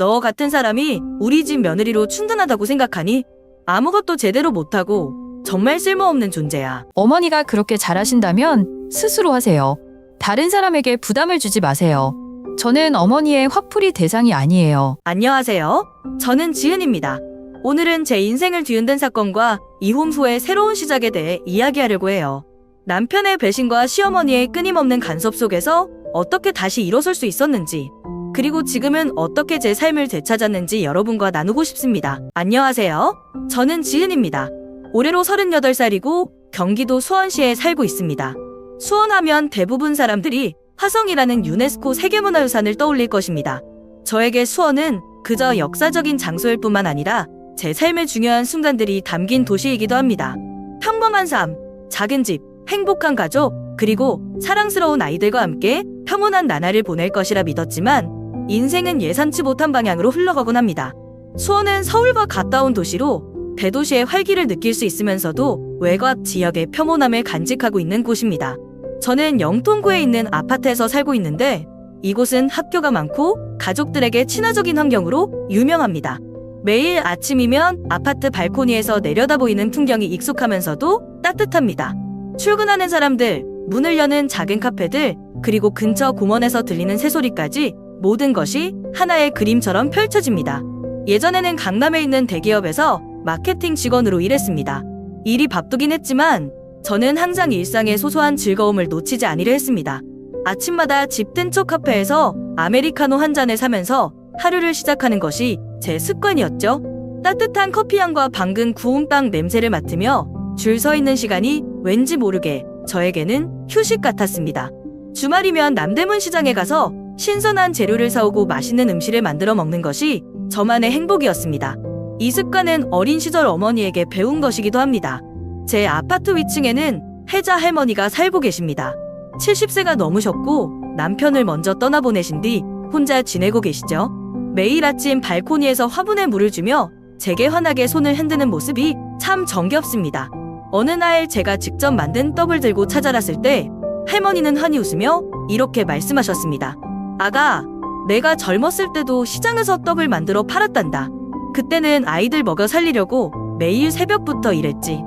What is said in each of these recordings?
너 같은 사람이 우리 집 며느리로 충분하다고 생각하니? 아무것도 제대로 못하고 정말 쓸모없는 존재야. 어머니가 그렇게 잘하신다면 스스로 하세요. 다른 사람에게 부담을 주지 마세요. 저는 어머니의 화풀이 대상이 아니에요. 안녕하세요. 저는 지은입니다. 오늘은 제 인생을 뒤흔든 사건과 이혼 후의 새로운 시작에 대해 이야기하려고 해요. 남편의 배신과 시어머니의 끊임없는 간섭 속에서 어떻게 다시 일어설 수 있었는지, 그리고 지금은 어떻게 제 삶을 되찾았는지 여러분과 나누고 싶습니다. 안녕하세요. 저는 지은입니다. 올해로 38살이고 경기도 수원시에 살고 있습니다. 수원하면 대부분 사람들이 화성이라는 유네스코 세계문화유산을 떠올릴 것입니다. 저에게 수원은 그저 역사적인 장소일 뿐만 아니라 제 삶의 중요한 순간들이 담긴 도시이기도 합니다. 평범한 삶, 작은 집, 행복한 가족, 그리고 사랑스러운 아이들과 함께 평온한 나날을 보낼 것이라 믿었지만 인생은 예상치 못한 방향으로 흘러가곤 합니다. 수원은 서울과 가까운 도시로 대도시의 활기를 느낄 수 있으면서도 외곽 지역의 평온함을 간직하고 있는 곳입니다. 저는 영통구에 있는 아파트에서 살고 있는데 이곳은 학교가 많고 가족들에게 친화적인 환경으로 유명합니다. 매일 아침이면 아파트 발코니에서 내려다 보이는 풍경이 익숙하면서도 따뜻합니다. 출근하는 사람들, 문을 여는 작은 카페들, 그리고 근처 공원에서 들리는 새소리까지 모든 것이 하나의 그림처럼 펼쳐집니다. 예전에는 강남에 있는 대기업에서 마케팅 직원으로 일했습니다. 일이 바쁘긴 했지만 저는 항상 일상의 소소한 즐거움을 놓치지 않으려 했습니다. 아침마다 집 근처 카페에서 아메리카노 한 잔을 사면서 하루를 시작하는 것이 제 습관이었죠. 따뜻한 커피향과 방금 구운 빵 냄새를 맡으며 줄 서 있는 시간이 왠지 모르게 저에게는 휴식 같았습니다. 주말이면 남대문 시장에 가서 신선한 재료를 사오고 맛있는 음식을 만들어 먹는 것이 저만의 행복이었습니다. 이 습관은 어린 시절 어머니에게 배운 것이기도 합니다. 제 아파트 위층에는 혜자 할머니가 살고 계십니다. 70세가 넘으셨고 남편을 먼저 떠나보내신 뒤 혼자 지내고 계시죠. 매일 아침 발코니에서 화분에 물을 주며 제게 환하게 손을 흔드는 모습이 참 정겹습니다. 어느 날 제가 직접 만든 떡을 들고 찾아갔을 때 할머니는 환히 웃으며 이렇게 말씀하셨습니다. 아가, 내가 젊었을 때도 시장에서 떡을 만들어 팔았단다. 그때는 아이들 먹여 살리려고 매일 새벽부터 일했지.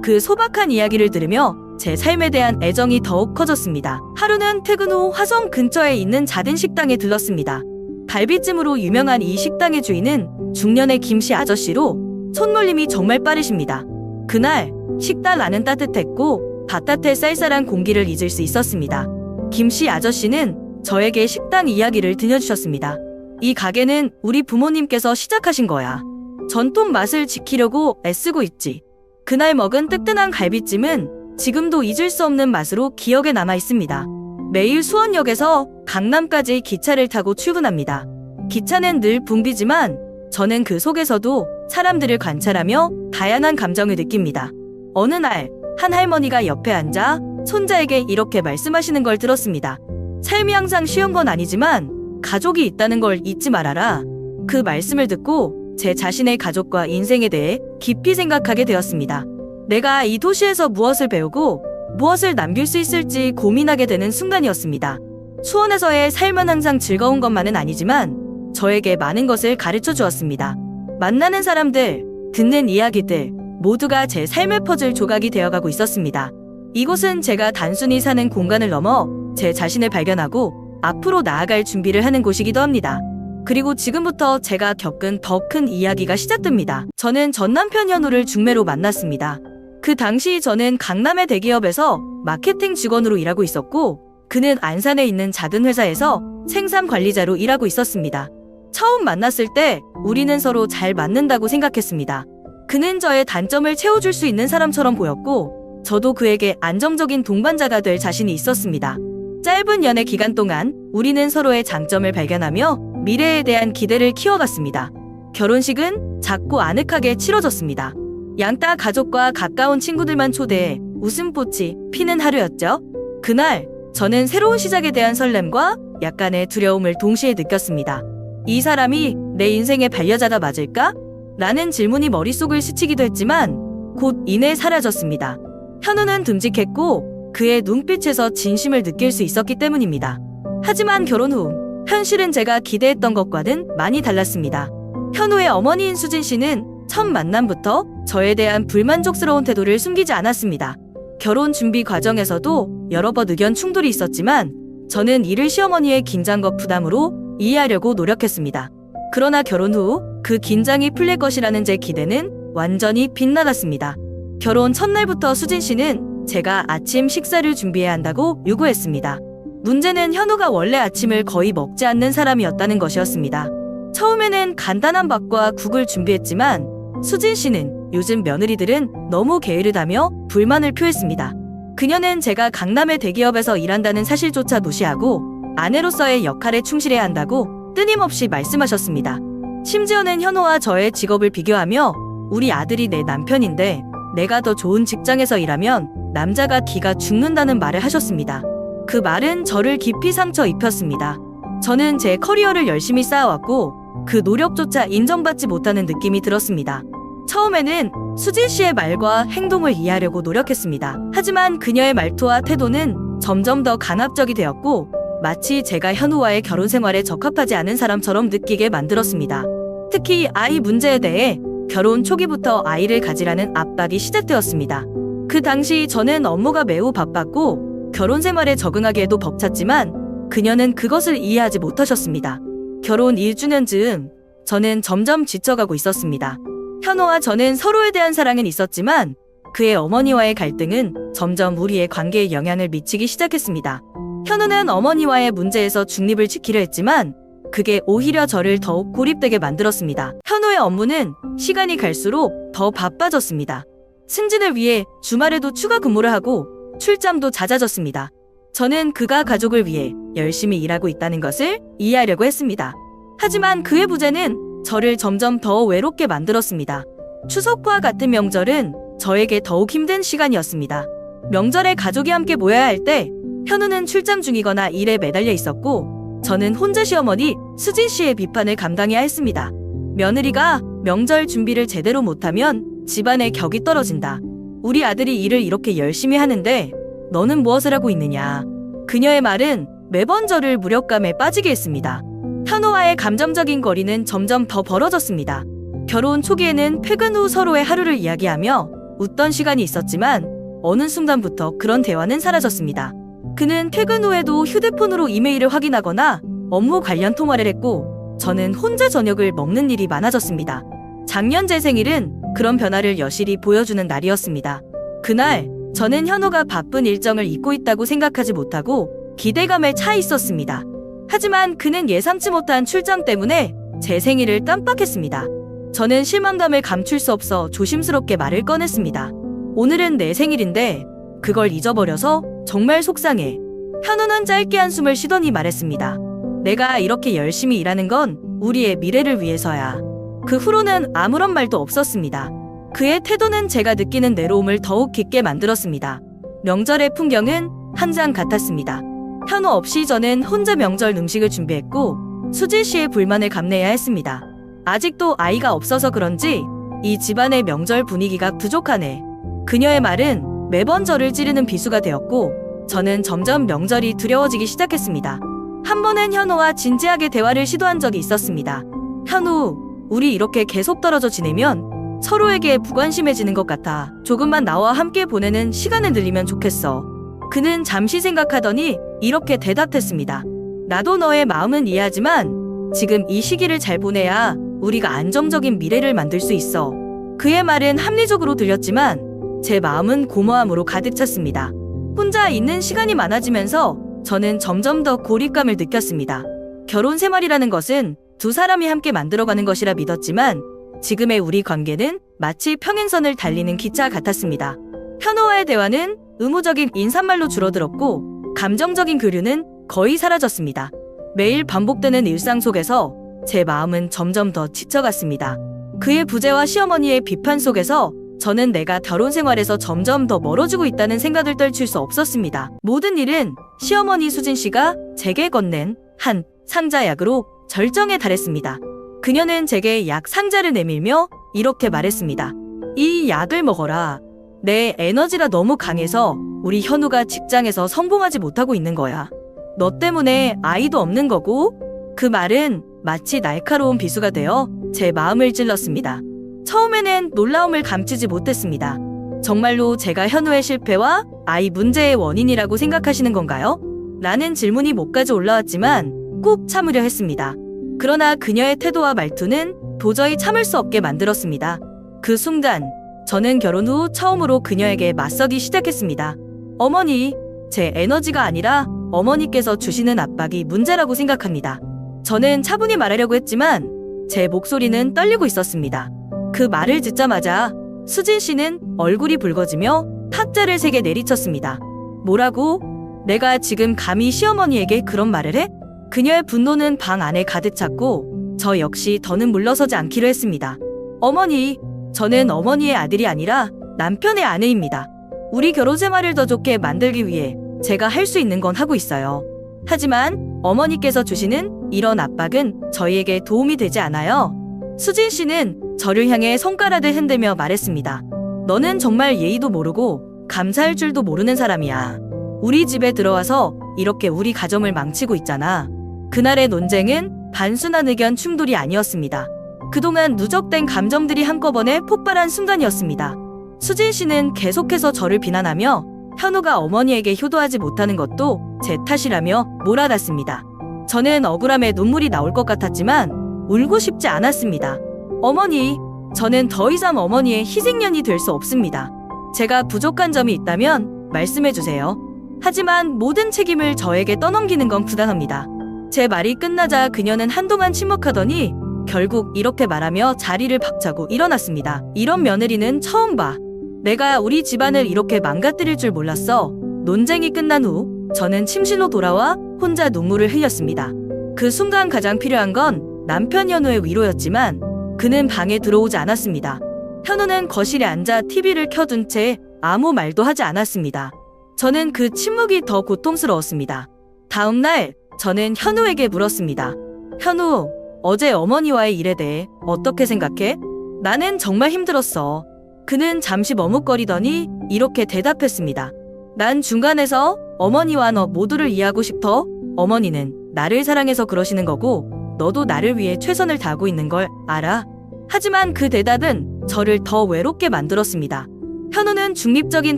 그 소박한 이야기를 들으며 제 삶에 대한 애정이 더욱 커졌습니다. 하루는 퇴근 후 화성 근처에 있는 작은 식당에 들렀습니다. 갈비찜으로 유명한 이 식당의 주인은 중년의 김씨 아저씨로 손놀림이 정말 빠르십니다. 그날 식당 안은 따뜻했고 바깥의 쌀쌀한 공기를 잊을 수 있었습니다. 김씨 아저씨는 저에게 식당 이야기를 들려주셨습니다. 이 가게는 우리 부모님께서 시작하신 거야. 전통 맛을 지키려고 애쓰고 있지. 그날 먹은 뜨끈한 갈비찜은 지금도 잊을 수 없는 맛으로 기억에 남아 있습니다. 매일 수원역에서 강남까지 기차를 타고 출근합니다. 기차는 늘 붐비지만 저는 그 속에서도 사람들을 관찰하며 다양한 감정을 느낍니다. 어느 날 한 할머니가 옆에 앉아 손자에게 이렇게 말씀하시는 걸 들었습니다. 삶이 항상 쉬운 건 아니지만 가족이 있다는 걸 잊지 말아라. 그 말씀을 듣고 제 자신의 가족과 인생에 대해 깊이 생각하게 되었습니다. 내가 이 도시에서 무엇을 배우고 무엇을 남길 수 있을지 고민하게 되는 순간이었습니다. 수원에서의 삶은 항상 즐거운 것만은 아니지만 저에게 많은 것을 가르쳐 주었습니다. 만나는 사람들, 듣는 이야기들, 모두가 제 삶의 퍼즐 조각이 되어가고 있었습니다. 이곳은 제가 단순히 사는 공간을 넘어 제 자신을 발견하고 앞으로 나아갈 준비를 하는 곳이기도 합니다. 그리고 지금부터 제가 겪은 더 큰 이야기가 시작됩니다. 저는 전 남편 현우를 중매로 만났습니다. 그 당시 저는 강남의 대기업에서 마케팅 직원으로 일하고 있었고 그는 안산에 있는 작은 회사에서 생산 관리자로 일하고 있었습니다. 처음 만났을 때 우리는 서로 잘 맞는다고 생각했습니다. 그는 저의 단점을 채워줄 수 있는 사람처럼 보였고 저도 그에게 안정적인 동반자가 될 자신이 있었습니다. 짧은 연애 기간 동안 우리는 서로의 장점을 발견하며 미래에 대한 기대를 키워갔습니다. 결혼식은 작고 아늑하게 치러졌습니다. 양따 가족과 가까운 친구들만 초대해 웃음꽃이 피는 하루였죠. 그날 저는 새로운 시작에 대한 설렘과 약간의 두려움을 동시에 느꼈습니다. 이 사람이 내 인생의 반려자가 맞을까? 라는 질문이 머릿속을 스치기도 했지만 곧 이내 사라졌습니다. 현우는 듬직했고 그의 눈빛에서 진심을 느낄 수 있었기 때문입니다. 하지만 결혼 후 현실은 제가 기대했던 것과는 많이 달랐습니다. 현우의 어머니인 수진 씨는 첫 만남부터 저에 대한 불만족스러운 태도를 숨기지 않았습니다. 결혼 준비 과정에서도 여러 번 의견 충돌이 있었지만 저는 이를 시어머니의 긴장과 부담으로 이해하려고 노력했습니다. 그러나 결혼 후 그 긴장이 풀릴 것이라는 제 기대는 완전히 빗나갔습니다. 결혼 첫날부터 수진 씨는 제가 아침 식사를 준비해야 한다고 요구했습니다. 문제는 현우가 원래 아침을 거의 먹지 않는 사람이었다는 것이었습니다. 처음에는 간단한 밥과 국을 준비했지만 수진 씨는 요즘 며느리들은 너무 게으르다며 불만을 표했습니다. 그녀는 제가 강남의 대기업에서 일한다는 사실조차 무시하고 아내로서의 역할에 충실해야 한다고 끊임없이 말씀하셨습니다. 심지어는 현우와 저의 직업을 비교하며 우리 아들이 내 남편인데 내가 더 좋은 직장에서 일하면 남자가 기가 죽는다는 말을 하셨습니다. 그 말은 저를 깊이 상처 입혔습니다. 저는 제 커리어를 열심히 쌓아왔고 그 노력조차 인정받지 못하는 느낌이 들었습니다. 처음에는 수진 씨의 말과 행동을 이해하려고 노력했습니다. 하지만 그녀의 말투와 태도는 점점 더 간압적이 되었고 마치 제가 현우와의 결혼 생활에 적합하지 않은 사람처럼 느끼게 만들었습니다. 특히 아이 문제에 대해 결혼 초기부터 아이를 가지라는 압박이 시작되었습니다. 그 당시 저는 업무가 매우 바빴고 결혼 생활에 적응하기에도 벅찼지만 그녀는 그것을 이해하지 못하셨습니다. 결혼 1주년 즈음 저는 점점 지쳐가고 있었습니다. 현우와 저는 서로에 대한 사랑은 있었지만 그의 어머니와의 갈등은 점점 우리의 관계에 영향을 미치기 시작했습니다. 현우는 어머니와의 문제에서 중립을 지키려 했지만 그게 오히려 저를 더욱 고립되게 만들었습니다. 현우의 업무는 시간이 갈수록 더 바빠졌습니다. 승진을 위해 주말에도 추가 근무를 하고 출장도 잦아졌습니다. 저는 그가 가족을 위해 열심히 일하고 있다는 것을 이해하려고 했습니다. 하지만 그의 부재는 저를 점점 더 외롭게 만들었습니다. 추석과 같은 명절은 저에게 더욱 힘든 시간이었습니다. 명절에 가족이 함께 모여야 할 때 현우는 출장 중이거나 일에 매달려 있었고 저는 혼자 시어머니 수진 씨의 비판을 감당해야 했습니다. 며느리가 명절 준비를 제대로 못하면 집안의 격이 떨어진다. 우리 아들이 일을 이렇게 열심히 하는데 너는 무엇을 하고 있느냐. 그녀의 말은 매번 저를 무력감에 빠지게 했습니다. 현우와의 감정적인 거리는 점점 더 벌어졌습니다. 결혼 초기에는 퇴근 후 서로의 하루를 이야기하며 웃던 시간이 있었지만 어느 순간부터 그런 대화는 사라졌습니다. 그는 퇴근 후에도 휴대폰으로 이메일을 확인하거나 업무 관련 통화를 했고 저는 혼자 저녁을 먹는 일이 많아졌습니다. 작년 제 생일은 그런 변화를 여실히 보여주는 날이었습니다. 그날 저는 현우가 바쁜 일정을 잊고 있다고 생각하지 못하고 기대감에 차 있었습니다. 하지만 그는 예상치 못한 출장 때문에 제 생일을 깜빡했습니다. 저는 실망감을 감출 수 없어 조심스럽게 말을 꺼냈습니다. 오늘은 내 생일인데 그걸 잊어버려서 정말 속상해. 현우는 짧게 한숨을 쉬더니 말했습니다. 내가 이렇게 열심히 일하는 건 우리의 미래를 위해서야. 그 후로는 아무런 말도 없었습니다. 그의 태도는 제가 느끼는 내로움을 더욱 깊게 만들었습니다. 명절의 풍경은 항상 같았습니다. 현우 없이 저는 혼자 명절 음식을 준비했고 수진 씨의 불만을 감내해야 했습니다. 아직도 아이가 없어서 그런지 이 집안의 명절 분위기가 부족하네. 그녀의 말은 매번 저를 찌르는 비수가 되었고 저는 점점 명절이 두려워지기 시작했습니다. 한 번은 현우와 진지하게 대화를 시도한 적이 있었습니다. 현우, 우리 이렇게 계속 떨어져 지내면 서로에게 무관심해지는 것 같아. 조금만 나와 함께 보내는 시간을 늘리면 좋겠어. 그는 잠시 생각하더니 이렇게 대답했습니다. 나도 너의 마음은 이해하지만 지금 이 시기를 잘 보내야 우리가 안정적인 미래를 만들 수 있어. 그의 말은 합리적으로 들렸지만 제 마음은 공허함으로 가득 찼습니다. 혼자 있는 시간이 많아지면서 저는 점점 더 고립감을 느꼈습니다. 결혼 생활이라는 것은 두 사람이 함께 만들어가는 것이라 믿었지만 지금의 우리 관계는 마치 평행선을 달리는 기차 같았습니다. 현우와의 대화는 의무적인 인사말로 줄어들었고 감정적인 교류는 거의 사라졌습니다. 매일 반복되는 일상 속에서 제 마음은 점점 더 지쳐갔습니다. 그의 부재와 시어머니의 비판 속에서 저는 내가 결혼 생활에서 점점 더 멀어지고 있다는 생각을 떨칠 수 없었습니다. 모든 일은 시어머니 수진 씨가 제게 건넨 한 상자 약으로 절정에 달했습니다. 그녀는 제게 약 상자를 내밀며 이렇게 말했습니다. 이 약을 먹어라. 내 에너지가 너무 강해서 우리 현우가 직장에서 성공하지 못하고 있는 거야. 너 때문에 아이도 없는 거고 그 말은 마치 날카로운 비수가 되어 제 마음을 찔렀습니다. 처음에는 놀라움을 감추지 못했습니다. 정말로 제가 현우의 실패와 아이 문제의 원인이라고 생각하시는 건가요? 라는 질문이 목까지 올라왔지만 꾹 참으려 했습니다. 그러나 그녀의 태도와 말투는 도저히 참을 수 없게 만들었습니다. 그 순간 저는 결혼 후 처음으로 그녀에게 맞서기 시작했습니다. 어머니, 제 에너지가 아니라 어머니께서 주시는 압박이 문제라고 생각합니다. 저는 차분히 말하려고 했지만 제 목소리는 떨리고 있었습니다. 그 말을 듣자마자 수진 씨는 얼굴이 붉어지며 탁자를 3개 내리쳤습니다. 뭐라고? 내가 지금 감히 시어머니에게 그런 말을 해? 그녀의 분노는 방 안에 가득 찼고 저 역시 더는 물러서지 않기로 했습니다. 어머니, 저는 어머니의 아들이 아니라 남편의 아내입니다. 우리 결혼 생활을 더 좋게 만들기 위해 제가 할 수 있는 건 하고 있어요. 하지만 어머니께서 주시는 이런 압박은 저희에게 도움이 되지 않아요. 수진 씨는 저를 향해 손가락을 흔들며 말했습니다. 너는 정말 예의도 모르고 감사할 줄도 모르는 사람이야. 우리 집에 들어와서 이렇게 우리 가정을 망치고 있잖아. 그날의 논쟁은 단순한 의견 충돌이 아니었습니다. 그동안 누적된 감정들이 한꺼번에 폭발한 순간이었습니다. 수진 씨는 계속해서 저를 비난하며 현우가 어머니에게 효도하지 못하는 것도 제 탓이라며 몰아놨습니다. 저는 억울함에 눈물이 나올 것 같았지만 울고 싶지 않았습니다. 어머니, 저는 더 이상 어머니의 희생년이 될 수 없습니다. 제가 부족한 점이 있다면 말씀해주세요. 하지만 모든 책임을 저에게 떠넘기는 건 부당합니다. 제 말이 끝나자 그녀는 한동안 침묵하더니 결국 이렇게 말하며 자리를 박차고 일어났습니다. 이런 며느리는 처음 봐. 내가 우리 집안을 이렇게 망가뜨릴 줄 몰랐어. 논쟁이 끝난 후 저는 침실로 돌아와 혼자 눈물을 흘렸습니다. 그 순간 가장 필요한 건 남편 현우의 위로였지만 그는 방에 들어오지 않았습니다. 현우는 거실에 앉아 TV를 켜둔 채 아무 말도 하지 않았습니다. 저는 그 침묵이 더 고통스러웠습니다. 다음 날 저는 현우에게 물었습니다. 현우, 어제 어머니와의 일에 대해 어떻게 생각해? 나는 정말 힘들었어. 그는 잠시 머뭇거리더니 이렇게 대답했습니다. 난 중간에서 어머니와 너 모두를 이해하고 싶어. 어머니는 나를 사랑해서 그러시는 거고 너도 나를 위해 최선을 다하고 있는 걸 알아. 하지만 그 대답은 저를 더 외롭게 만들었습니다. 현우는 중립적인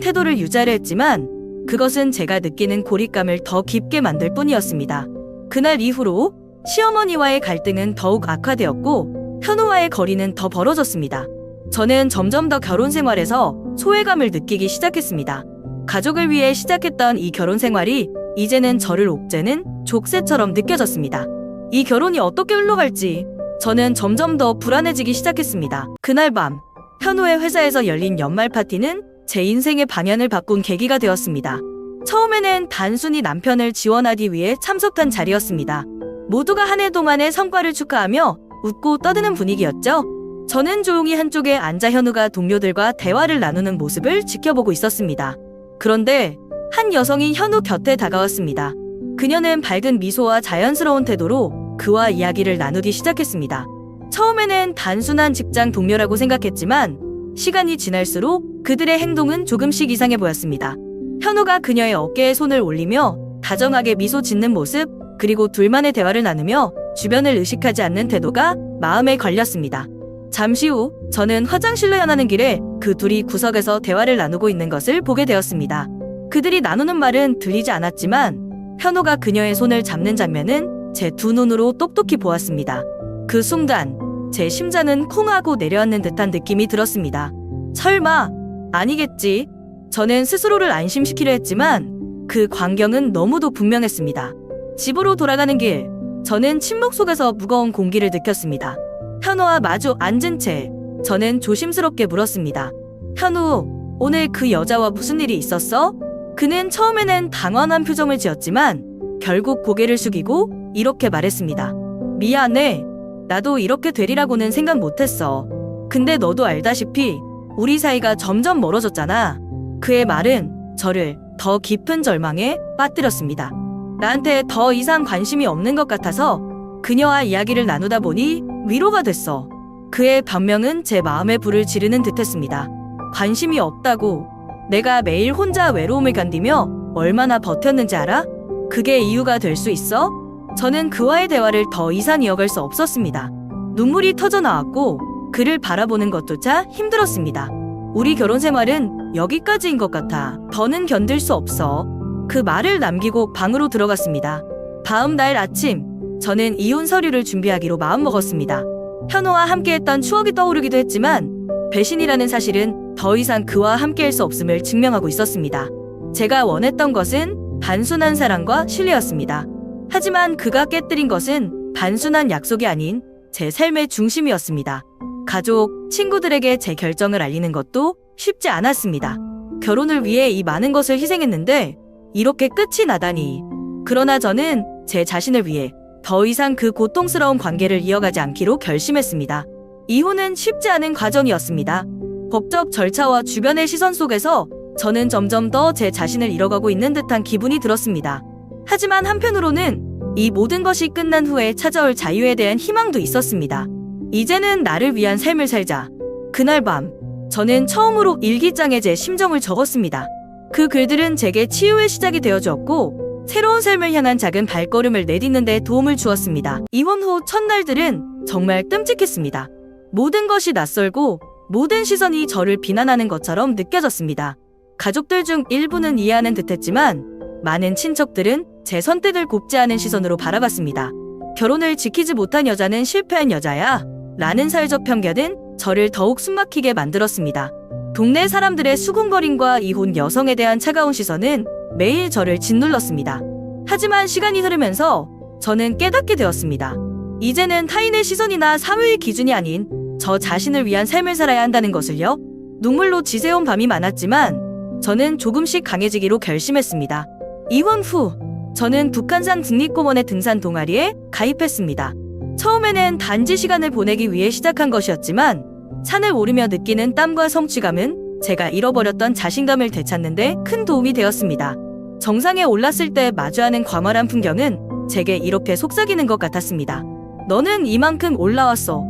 태도를 유지하려 했지만 그것은 제가 느끼는 고립감을 더 깊게 만들 뿐이었습니다. 그날 이후로 시어머니와의 갈등은 더욱 악화되었고 현우와의 거리는 더 벌어졌습니다. 저는 점점 더 결혼 생활에서 소외감을 느끼기 시작했습니다. 가족을 위해 시작했던 이 결혼 생활이 이제는 저를 옥죄는 족쇄처럼 느껴졌습니다. 이 결혼이 어떻게 흘러갈지 저는 점점 더 불안해지기 시작했습니다. 그날 밤 현우의 회사에서 열린 연말 파티는 제 인생의 방향을 바꾼 계기가 되었습니다. 처음에는 단순히 남편을 지원하기 위해 참석한 자리였습니다. 모두가 한 해 동안의 성과를 축하하며 웃고 떠드는 분위기였죠. 저는 조용히 한쪽에 앉아 현우가 동료들과 대화를 나누는 모습을 지켜보고 있었습니다. 그런데 한 여성이 현우 곁에 다가왔습니다. 그녀는 밝은 미소와 자연스러운 태도로 그와 이야기를 나누기 시작했습니다. 처음에는 단순한 직장 동료라고 생각했지만 시간이 지날수록 그들의 행동은 조금씩 이상해 보였습니다. 현우가 그녀의 어깨에 손을 올리며 다정하게 미소 짓는 모습, 그리고 둘만의 대화를 나누며 주변을 의식하지 않는 태도가 마음에 걸렸습니다. 잠시 후 저는 화장실로 향하는 길에 그 둘이 구석에서 대화를 나누고 있는 것을 보게 되었습니다. 그들이 나누는 말은 들리지 않았지만 현우가 그녀의 손을 잡는 장면은 제 두 눈으로 똑똑히 보았습니다. 그 순간 제 심장은 콩 하고 내려앉는 듯한 느낌이 들었습니다. 설마 아니겠지. 저는 스스로를 안심시키려 했지만 그 광경은 너무도 분명했습니다. 집으로 돌아가는 길, 저는 침묵 속에서 무거운 공기를 느꼈습니다. 현우와 마주 앉은 채 저는 조심스럽게 물었습니다. 현우, 오늘 그 여자와 무슨 일이 있었어? 그는 처음에는 당황한 표정을 지었지만 결국 고개를 숙이고 이렇게 말했습니다. 미안해. 나도 이렇게 되리라고는 생각 못했어. 근데 너도 알다시피 우리 사이가 점점 멀어졌잖아. 그의 말은 저를 더 깊은 절망에 빠뜨렸습니다. 나한테 더 이상 관심이 없는 것 같아서 그녀와 이야기를 나누다 보니 위로가 됐어. 그의 변명은 제 마음에 불을 지르는 듯했습니다. 관심이 없다고. 내가 매일 혼자 외로움을 견디며 얼마나 버텼는지 알아? 그게 이유가 될 수 있어? 저는 그와의 대화를 더 이상 이어갈 수 없었습니다. 눈물이 터져 나왔고 그를 바라보는 것조차 힘들었습니다. 우리 결혼 생활은 여기까지인 것 같아. 더는 견딜 수 없어. 그 말을 남기고 방으로 들어갔습니다. 다음 날 아침, 저는 이혼 서류를 준비하기로 마음먹었습니다. 현우와 함께했던 추억이 떠오르기도 했지만 배신이라는 사실은 더 이상 그와 함께할 수 없음을 증명하고 있었습니다. 제가 원했던 것은 단순한 사랑과 신뢰였습니다. 하지만 그가 깨뜨린 것은 단순한 약속이 아닌 제 삶의 중심이었습니다. 가족, 친구들에게 제 결정을 알리는 것도 쉽지 않았습니다. 결혼을 위해 이 많은 것을 희생했는데 이렇게 끝이 나다니. 그러나 저는 제 자신을 위해 더 이상 그 고통스러운 관계를 이어가지 않기로 결심했습니다. 이혼은 쉽지 않은 과정이었습니다. 법적 절차와 주변의 시선 속에서 저는 점점 더 제 자신을 잃어가고 있는 듯한 기분이 들었습니다. 하지만 한편으로는 이 모든 것이 끝난 후에 찾아올 자유에 대한 희망도 있었습니다. 이제는 나를 위한 삶을 살자. 그날 밤, 저는 처음으로 일기장에 제 심정을 적었습니다. 그 글들은 제게 치유의 시작이 되어주었고 새로운 삶을 향한 작은 발걸음을 내딛는 데 도움을 주었습니다. 이혼 후 첫날들은 정말 끔찍했습니다. 모든 것이 낯설고 모든 시선이 저를 비난하는 것처럼 느껴졌습니다. 가족들 중 일부는 이해하는 듯했지만 많은 친척들은 제 선택을 곱지 않은 시선으로 바라봤습니다. 결혼을 지키지 못한 여자는 실패한 여자야 라는 사회적 편견은 저를 더욱 숨막히게 만들었습니다. 동네 사람들의 수군거림과 이혼 여성에 대한 차가운 시선은 매일 저를 짓눌렀습니다. 하지만 시간이 흐르면서 저는 깨닫게 되었습니다. 이제는 타인의 시선이나 사회의 기준이 아닌 저 자신을 위한 삶을 살아야 한다는 것을요. 눈물로 지새운 밤이 많았지만 저는 조금씩 강해지기로 결심했습니다. 이혼 후 저는 북한산 국립공원의 등산 동아리에 가입했습니다. 처음에는 단지 시간을 보내기 위해 시작한 것이었지만 산을 오르며 느끼는 땀과 성취감은 제가 잃어버렸던 자신감을 되찾는 데 큰 도움이 되었습니다. 정상에 올랐을 때 마주하는 광활한 풍경은 제게 이렇게 속삭이는 것 같았습니다. 너는 이만큼 올라왔어.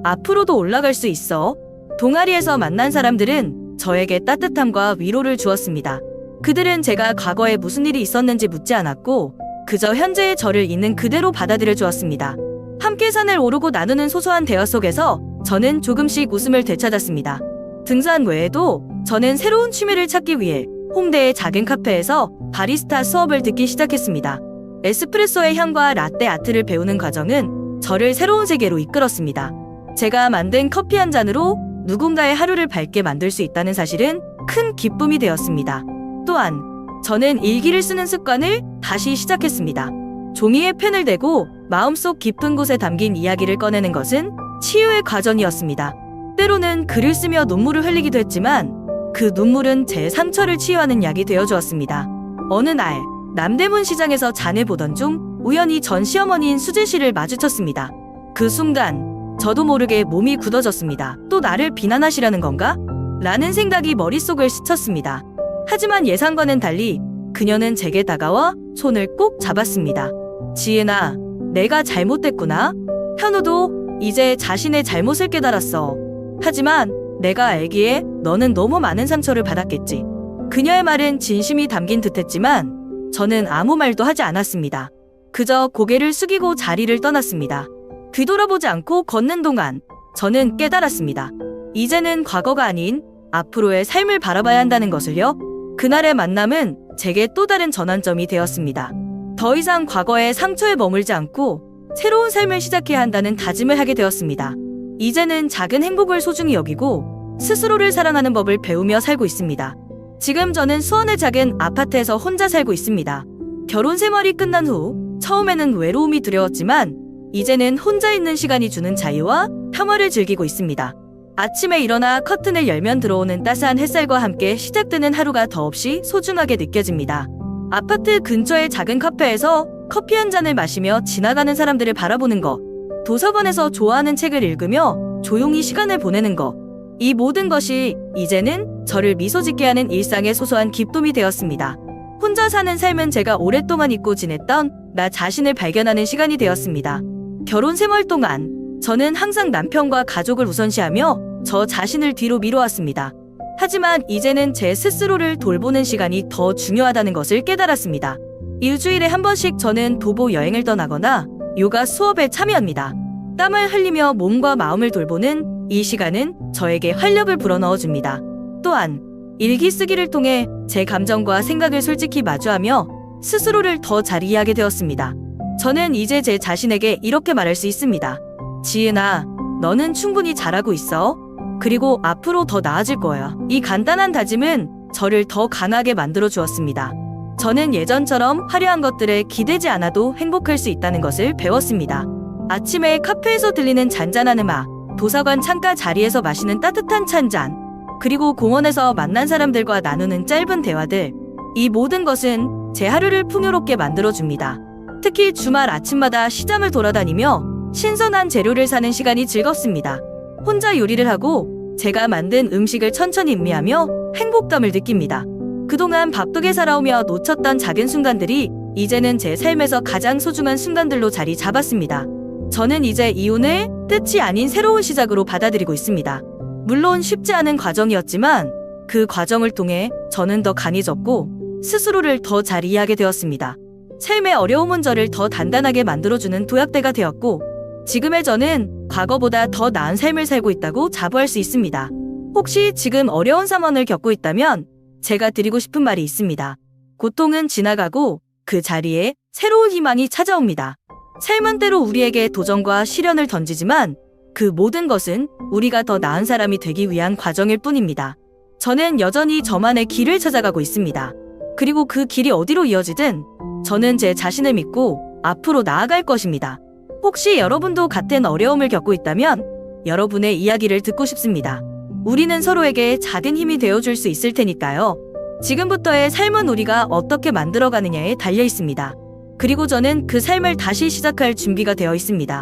앞으로도 올라갈 수 있어. 동아리에서 만난 사람들은 저에게 따뜻함과 위로를 주었습니다. 그들은 제가 과거에 무슨 일이 있었는지 묻지 않았고 그저 현재의 저를 있는 그대로 받아들여 주었습니다. 함께 산을 오르고 나누는 소소한 대화 속에서 저는 조금씩 웃음을 되찾았습니다. 등산 외에도 저는 새로운 취미를 찾기 위해 홍대의 작은 카페에서 바리스타 수업을 듣기 시작했습니다. 에스프레소의 향과 라떼 아트를 배우는 과정은 저를 새로운 세계로 이끌었습니다. 제가 만든 커피 한 잔으로 누군가의 하루를 밝게 만들 수 있다는 사실은 큰 기쁨이 되었습니다. 또한 저는 일기를 쓰는 습관을 다시 시작했습니다. 종이에 펜을 대고 마음속 깊은 곳에 담긴 이야기를 꺼내는 것은 치유의 과정이었습니다. 때로는 글을 쓰며 눈물을 흘리기도 했지만 그 눈물은 제 상처를 치유하는 약이 되어주었습니다. 어느 날 남대문 시장에서 잔을 보던 중 우연히 전 시어머니인 수진 씨를 마주쳤습니다. 그 순간 저도 모르게 몸이 굳어졌습니다. 또 나를 비난하시려는 건가? 라는 생각이 머릿속을 스쳤습니다. 하지만 예상과는 달리 그녀는 제게 다가와 손을 꼭 잡았습니다. 지은아, 내가 잘못됐구나. 현우도 이제 자신의 잘못을 깨달았어. 하지만 내가 알기에 너는 너무 많은 상처를 받았겠지. 그녀의 말은 진심이 담긴 듯했지만 저는 아무 말도 하지 않았습니다. 그저 고개를 숙이고 자리를 떠났습니다. 뒤돌아보지 않고 걷는 동안 저는 깨달았습니다. 이제는 과거가 아닌 앞으로의 삶을 바라봐야 한다는 것을요. 그날의 만남은 제게 또 다른 전환점이 되었습니다. 더 이상 과거의 상처에 머물지 않고 새로운 삶을 시작해야 한다는 다짐을 하게 되었습니다. 이제는 작은 행복을 소중히 여기고 스스로를 사랑하는 법을 배우며 살고 있습니다. 지금 저는 수원의 작은 아파트에서 혼자 살고 있습니다. 결혼 생활이 끝난 후 처음에는 외로움이 두려웠지만 이제는 혼자 있는 시간이 주는 자유와 평화를 즐기고 있습니다. 아침에 일어나 커튼을 열면 들어오는 따스한 햇살과 함께 시작되는 하루가 더없이 소중하게 느껴집니다. 아파트 근처의 작은 카페에서 커피 한 잔을 마시며 지나가는 사람들을 바라보는 것, 도서관에서 좋아하는 책을 읽으며 조용히 시간을 보내는 것, 이 모든 것이 이제는 저를 미소 짓게 하는 일상의 소소한 기쁨이 되었습니다. 혼자 사는 삶은 제가 오랫동안 잊고 지냈던 나 자신을 발견하는 시간이 되었습니다. 결혼 생활 동안 저는 항상 남편과 가족을 우선시하며 저 자신을 뒤로 미뤄왔습니다. 하지만 이제는 제 스스로를 돌보는 시간이 더 중요하다는 것을 깨달았습니다. 일주일에 한 번씩 저는 도보 여행을 떠나거나 요가 수업에 참여합니다. 땀을 흘리며 몸과 마음을 돌보는 이 시간은 저에게 활력을 불어넣어줍니다. 또한 일기 쓰기를 통해 제 감정과 생각을 솔직히 마주하며 스스로를 더 잘 이해하게 되었습니다. 저는 이제 제 자신에게 이렇게 말할 수 있습니다. 지은아, 너는 충분히 잘하고 있어. 그리고 앞으로 더 나아질 거야. 이 간단한 다짐은 저를 더 강하게 만들어 주었습니다. 저는 예전처럼 화려한 것들에 기대지 않아도 행복할 수 있다는 것을 배웠습니다. 아침에 카페에서 들리는 잔잔한 음악, 도서관 창가 자리에서 마시는 따뜻한 찬잔, 그리고 공원에서 만난 사람들과 나누는 짧은 대화들, 이 모든 것은 제 하루를 풍요롭게 만들어줍니다. 특히 주말 아침마다 시장을 돌아다니며 신선한 재료를 사는 시간이 즐겁습니다. 혼자 요리를 하고 제가 만든 음식을 천천히 음미하며 행복감을 느낍니다. 그동안 바쁘게 살아오며 놓쳤던 작은 순간들이 이제는 제 삶에서 가장 소중한 순간들로 자리 잡았습니다. 저는 이제 이혼을 끝이 아닌 새로운 시작으로 받아들이고 있습니다. 물론 쉽지 않은 과정이었지만 그 과정을 통해 저는 더 강해졌고 스스로를 더 잘 이해하게 되었습니다. 삶의 어려움은 저를 더 단단하게 만들어주는 도약대가 되었고 지금의 저는 과거보다 더 나은 삶을 살고 있다고 자부할 수 있습니다. 혹시 지금 어려운 상황을 겪고 있다면 제가 드리고 싶은 말이 있습니다. 고통은 지나가고 그 자리에 새로운 희망이 찾아옵니다. 삶은 때로 우리에게 도전과 시련을 던지지만 그 모든 것은 우리가 더 나은 사람이 되기 위한 과정일 뿐입니다. 저는 여전히 저만의 길을 찾아가고 있습니다. 그리고 그 길이 어디로 이어지든 저는 제 자신을 믿고 앞으로 나아갈 것입니다. 혹시 여러분도 같은 어려움을 겪고 있다면 여러분의 이야기를 듣고 싶습니다. 우리는 서로에게 작은 힘이 되어줄 수 있을 테니까요. 지금부터의 삶은 우리가 어떻게 만들어가느냐에 달려 있습니다. 그리고 저는 그 삶을 다시 시작할 준비가 되어 있습니다.